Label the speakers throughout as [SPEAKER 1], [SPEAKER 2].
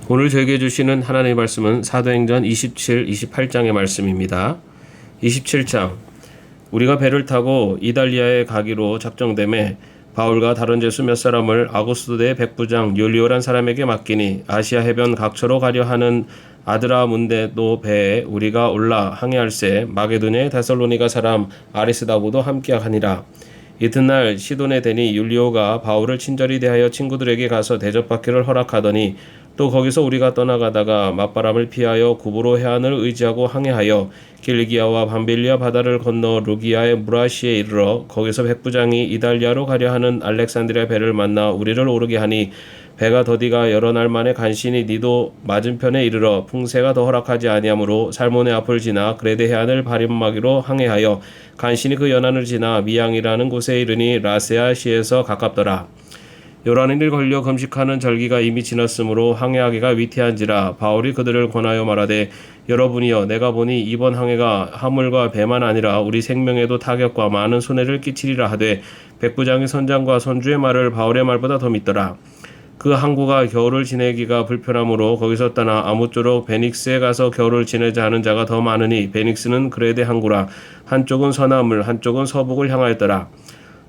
[SPEAKER 1] 오늘 저에게 주시는 하나님의 말씀은 사도행전 27, 28장의 말씀입니다. 27장 우리가 배를 타고 이달리아에 가기로 작정되매 바울과 다른 제수 몇 사람을 아고스도의 백부장 율리오란 사람에게 맡기니 아시아 해변 각처로 가려 하는 아드라문데도 배에 우리가 올라 항해할새 마게도냐의 데살로니가 사람 아리스다고도 함께하니라. 이튿날 시돈에 대니 율리오가 바울을 친절히 대하여 친구들에게 가서 대접받기를 허락하더니 또 거기서 우리가 떠나가다가 맞바람을 피하여 구브로 해안을 의지하고 항해하여 길기아와 밤빌리아 바다를 건너 루기아의 무라시에 이르러 거기서 백부장이 이달리아로 가려 하는 알렉산드리아 배를 만나 우리를 오르게 하니 배가 더디가 여러 날 만에 간신히 니도 맞은편에 이르러 풍세가 더 허락하지 아니하므로 살모네 앞을 지나 그레데 해안을 바림막이로 항해하여 간신히 그 연안을 지나 미양이라는 곳에 이르니 라세아시에서 가깝더라. 요란일 걸려 금식하는 절기가 이미 지났으므로 항해하기가 위태한지라. 바울이 그들을 권하여 말하되 여러분이여 내가 보니 이번 항해가 화물과 배만 아니라 우리 생명에도 타격과 많은 손해를 끼치리라 하되 백부장의 선장과 선주의 말을 바울의 말보다 더 믿더라. 그 항구가 겨울을 지내기가 불편하므로 거기서 떠나 아무쪼록 베닉스에 가서 겨울을 지내자 하는 자가 더 많으니 베닉스는 그레데 항구라. 한쪽은 서남을 한쪽은 서북을 향하였더라.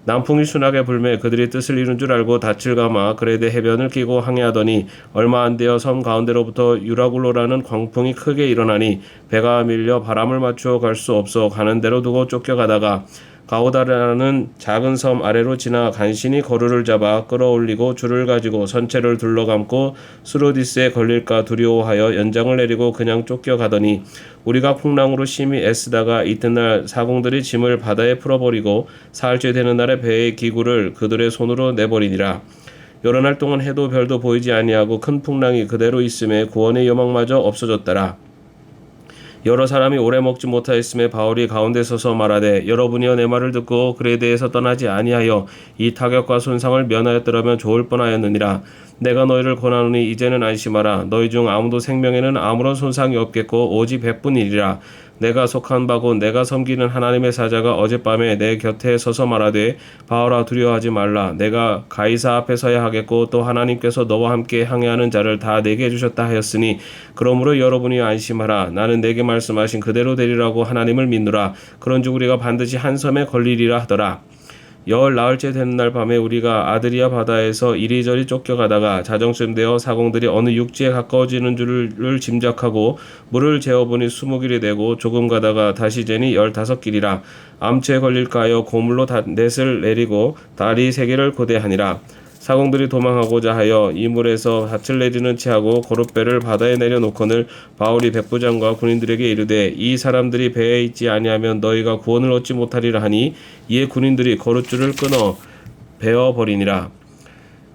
[SPEAKER 1] 남풍이 순하게 불매 그들이 뜻을 이룬 줄 알고 닻을 감아 그레데 해변을 끼고 항해하더니 얼마 안 되어 섬 가운데로부터 유라굴로라는 광풍이 크게 일어나니 배가 밀려 바람을 맞추어 갈 수 없어 가는 대로 두고 쫓겨가다가 가오다라는 작은 섬 아래로 지나 간신히 거루를 잡아 끌어올리고 줄을 가지고 선체를 둘러감고 수로디스에 걸릴까 두려워하여 연장을 내리고 그냥 쫓겨가더니 우리가 풍랑으로 심히 애쓰다가 이튿날 사공들이 짐을 바다에 풀어버리고 사흘째 되는 날에 배의 기구를 그들의 손으로 내버리니라. 여러 날 동안 해도 별도 보이지 아니하고 큰 풍랑이 그대로 있음에 구원의 여망마저 없어졌더라. 여러 사람이 오래 먹지 못하였음에 바울이 가운데 서서 말하되 여러분이여 내 말을 듣고 그레데에서 떠나지 아니하여 이 타격과 손상을 면하였더라면 좋을 뻔하였느니라. 내가 너희를 권하노니 이제는 안심하라. 너희 중 아무도 생명에는 아무런 손상이 없겠고 오직 백뿐이리라. 내가 속한 바고 내가 섬기는 하나님의 사자가 어젯밤에 내 곁에 서서 말하되 바울아 두려워하지 말라. 내가 가이사 앞에 서야 하겠고 또 하나님께서 너와 함께 항해하는 자를 다 내게 해주셨다 하였으니 그러므로 여러분이 안심하라. 나는 내게 말씀하신 그대로 되리라고 하나님을 믿노라. 그런즉 우리가 반드시 한 섬에 걸리리라 하더라. 열 나흘째 되는 날 밤에 우리가 아드리아 바다에서 이리저리 쫓겨가다가 자정쯤 되어 사공들이 어느 육지에 가까워지는 줄을 짐작하고 물을 재어보니 20길이 되고 조금 가다가 다시 재니 15길이라. 암초에 걸릴까 하여 고물로 넷을 내리고 다리 3개를 고대하니라. 사공들이 도망하고자 하여 이 물에서 닻을 내리는 채하고 거룻배를 바다에 내려놓거늘 바울이 백부장과 군인들에게 이르되 이 사람들이 배에 있지 아니하면 너희가 구원을 얻지 못하리라 하니 이에 군인들이 거룻줄을 끊어 베어버리니라.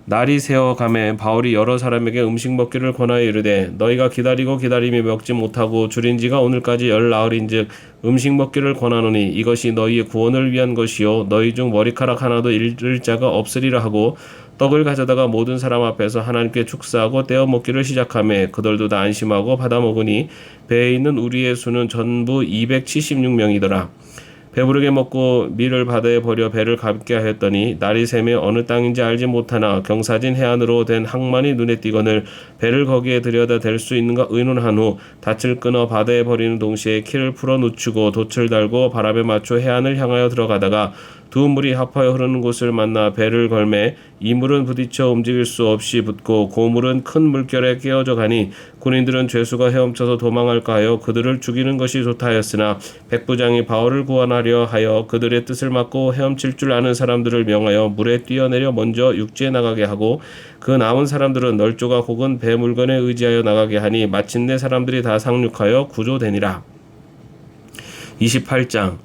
[SPEAKER 1] 날이 새어가매 바울이 여러 사람에게 음식 먹기를 권하여 이르되 너희가 기다리고 기다림이 먹지 못하고 줄인 지가 오늘까지 10나흘인즉 음식 먹기를 권하노니 이것이 너희의 구원을 위한 것이요 너희 중 머리카락 하나도 잃을 자가 없으리라 하고 떡을 가져다가 모든 사람 앞에서 하나님께 축사하고 떼어 먹기를 시작하매 그들도 다 안심하고 받아 먹으니 배에 있는 우리의 수는 전부 276명이더라. 배부르게 먹고 밀을 바다에 버려 배를 가볍게 하였더니 날이 새매 어느 땅인지 알지 못하나 경사진 해안으로 된 항만이 눈에 띄거늘 배를 거기에 들여다 댈 수 있는가 의논한 후 닻을 끊어 바다에 버리는 동시에 키를 풀어 놓치고 돛을 달고 바람에 맞춰 해안을 향하여 들어가다가 두 물이 합하여 흐르는 곳을 만나 배를 걸매 이 물은 부딪혀 움직일 수 없이 붙고 고물은 큰 물결에 깨어져 가니 군인들은 죄수가 헤엄쳐서 도망할까 하여 그들을 죽이는 것이 좋다 하였으나 백부장이 바울을 구원하려 하여 그들의 뜻을 막고 헤엄칠 줄 아는 사람들을 명하여 물에 뛰어내려 먼저 육지에 나가게 하고 그 남은 사람들은 널조각 혹은 배 물건에 의지하여 나가게 하니 마침내 사람들이 다 상륙하여 구조되니라. 28장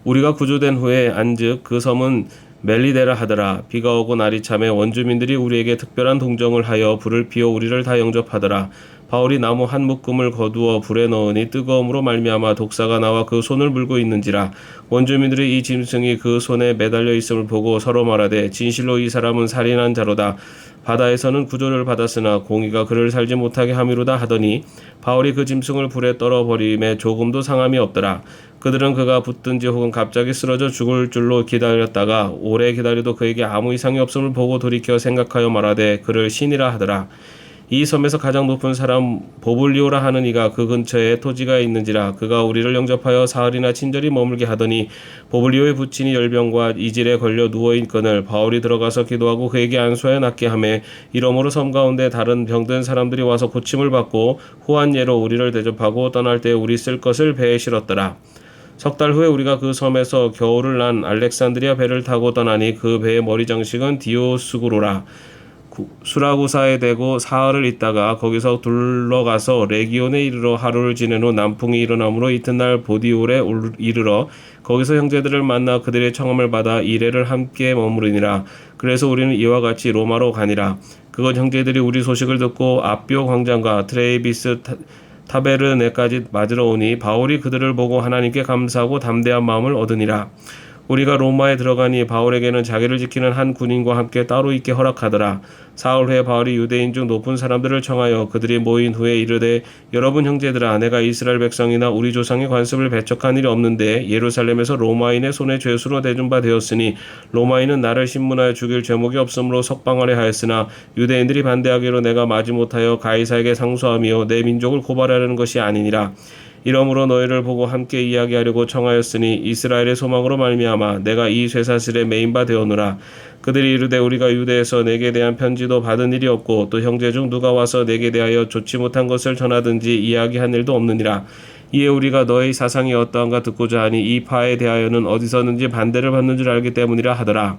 [SPEAKER 1] 우리가 구조된 후에 안즉 그 섬은 멜리데라 하더라. 비가 오고 날이 참에 원주민들이 우리에게 특별한 동정을 하여 불을 피워 우리를 다 영접하더라. 바울이 나무 한 묶음을 거두어 불에 넣으니 뜨거움으로 말미암아 독사가 나와 그 손을 물고 있는지라. 원주민들이 이 짐승이 그 손에 매달려 있음을 보고 서로 말하되 진실로 이 사람은 살인한 자로다. 바다에서는 구조를 받았으나 공의가 그를 살지 못하게 함이로다 하더니 바울이 그 짐승을 불에 떨어버림에 조금도 상함이 없더라. 그들은 그가 붙든지 혹은 갑자기 쓰러져 죽을 줄로 기다렸다가 오래 기다려도 그에게 아무 이상이 없음을 보고 돌이켜 생각하여 말하되 그를 신이라 하더라. 이 섬에서 가장 높은 사람 보블리오라 하는 이가 그 근처에 토지가 있는지라. 그가 우리를 영접하여 사흘이나 친절히 머물게 하더니 보블리오의 부친이 열병과 이질에 걸려 누워있거늘 바울이 들어가서 기도하고 그에게 안수하여 낫게 하매 이러므로 섬 가운데 다른 병든 사람들이 와서 고침을 받고 후한 예로 우리를 대접하고 떠날 때 우리 쓸 것을 배에 실었더라. 석 달 후에 우리가 그 섬에서 겨울을 난 알렉산드리아 배를 타고 떠나니 그 배의 머리 장식은 디오스구로라. 수라구사에 대고 사흘을 있다가 거기서 둘러가서 레기온에 이르러 하루를 지낸 후 남풍이 일어나므로 이튿날 보디올에 이르러 거기서 형제들을 만나 그들의 청함을 받아 이레를 함께 머무르니라. 그래서 우리는 이와 같이 로마로 가니라. 그것 형제들이 우리 소식을 듣고 아비오 광장과 트레이비스 타베르네까지 맞으러 오니 바울이 그들을 보고 하나님께 감사하고 담대한 마음을 얻으니라. 우리가 로마에 들어가니 바울에게는 자기를 지키는 한 군인과 함께 따로 있게 허락하더라. 사흘 후에 바울이 유대인 중 높은 사람들을 청하여 그들이 모인 후에 이르되 여러분 형제들아, 내가 이스라엘 백성이나 우리 조상의 관습을 배척한 일이 없는데 예루살렘에서 로마인의 손에 죄수로 대준 바 되었으니 로마인은 나를 신문하여 죽일 죄목이 없으므로 석방하려 하였으나 유대인들이 반대하기로 내가 마지못하여 가이사에게 상소하며 내 민족을 고발하려는 것이 아니니라. 이러므로 너희를 보고 함께 이야기하려고 청하였으니 이스라엘의 소망으로 말미암아 내가 이 쇠사슬에 매인 바 되었노라. 그들이 이르되 우리가 유대에서 내게 대한 편지도 받은 일이 없고 또 형제 중 누가 와서 내게 대하여 좋지 못한 것을 전하든지 이야기한 일도 없느니라. 이에 우리가 너의 사상이 어떠한가 듣고자 하니 이 파에 대하여는 어디서든지 반대를 받는 줄 알기 때문이라 하더라.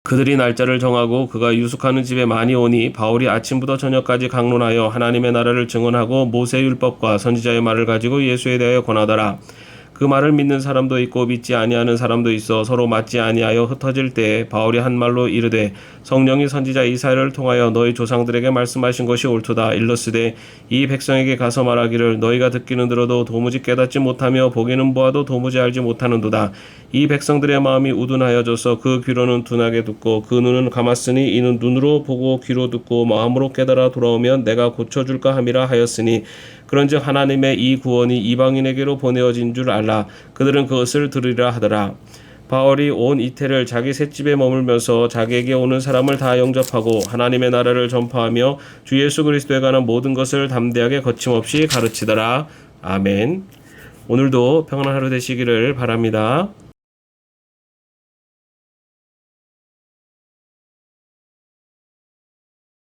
[SPEAKER 1] 그들이 날짜를 정하고 그가 유숙하는 집에 많이 오니 바울이 아침부터 저녁까지 강론하여 하나님의 나라를 증언하고 모세 율법과 선지자의 말을 가지고 예수에 대하여 권하더라. 그 말을 믿는 사람도 있고 믿지 아니하는 사람도 있어 서로 맞지 아니하여 흩어질 때에 바울이 한 말로 이르되 성령이 선지자 이사야를 통하여 너희 조상들에게 말씀하신 것이 옳도다. 일러스되 이 백성에게 가서 말하기를 너희가 듣기는 들어도 도무지 깨닫지 못하며 보기는 보아도 도무지 알지 못하는도다. 이 백성들의 마음이 우둔하여져서 그 귀로는 둔하게 듣고 그 눈은 감았으니 이는 눈으로 보고 귀로 듣고 마음으로 깨달아 돌아오면 내가 고쳐줄까 함이라 하였으니 그런즉 하나님의 이 구원이 이방인에게로 보내어진 줄 알라. 그들은 그것을 들으리라 하더라. 바울이 온 이태를 자기 셋집에 머물면서 자기에게 오는 사람을 다 영접하고 하나님의 나라를 전파하며 주 예수 그리스도에 관한 모든 것을 담대하게 거침없이 가르치더라. 아멘. 오늘도 평안한 하루 되시기를 바랍니다.